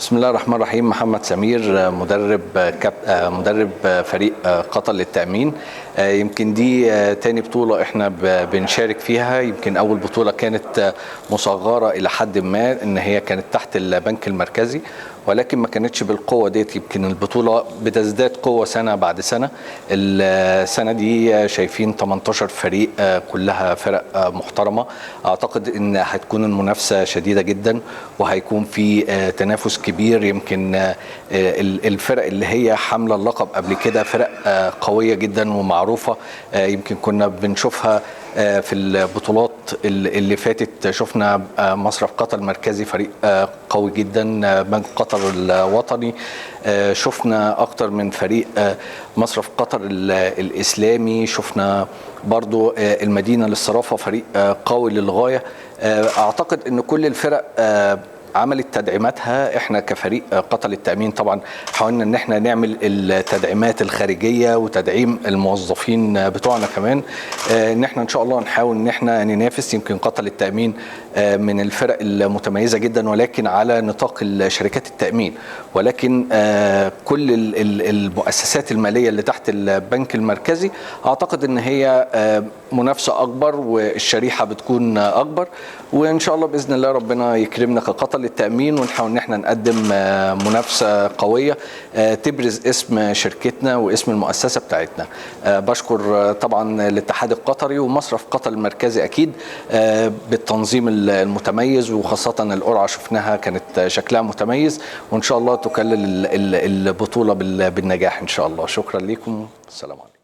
بسم الله الرحمن الرحيم. محمد سمير، مدرب فريق قطر للتأمين. يمكن دي تاني بطولة احنا بنشارك فيها. يمكن أول بطولة كانت مصغرة إلى حد ما، إن هي كانت تحت البنك المركزي، ولكن ما كانتش بالقوة ديت. يمكن البطولة بتزداد قوة سنة بعد سنة. السنة دي شايفين 18 فريق، كلها فرق محترمة. أعتقد إن هتكون المنافسة شديدة جدا، وهيكون في تنافس كبير. يمكن الفرق اللي هي حاملة اللقب قبل كده فرق قوية جدا ومعروفة. يمكن كنا بنشوفها في البطولات اللي فاتت. شفنا مصرف قطر المركزي فريق قوي جدا، بنك قطر الوطني، شفنا اكتر من فريق، مصرف قطر الاسلامي، شفنا برضو المدينة للصرافة فريق قوي للغاية. اعتقد ان كل الفرق عملت تدعيماتها. احنا كفريق قطر للتأمين طبعا حاولنا ان احنا نعمل التدعيمات الخارجية وتدعيم الموظفين بتوعنا كمان، ان احنا ان شاء الله نحاول ان احنا ننافس. يمكن قطر للتأمين من الفرق المتميزة جدا، ولكن على نطاق شركات التأمين. ولكن كل المؤسسات المالية اللي تحت البنك المركزي اعتقد ان هي منافسة اكبر، والشريحة بتكون اكبر. وان شاء الله باذن الله ربنا يكرمنا كقطر للتأمين، ونحاول ان احنا نقدم منافسة قوية تبرز اسم شركتنا واسم المؤسسة بتاعتنا. بشكر طبعا الاتحاد القطري ومصرف قطر المركزي اكيد بالتنظيم المتميز، وخاصة القرعة شفناها كانت شكلها متميز، وان شاء الله تكلل البطولة بالنجاح ان شاء الله. شكرا لكم، السلام عليكم.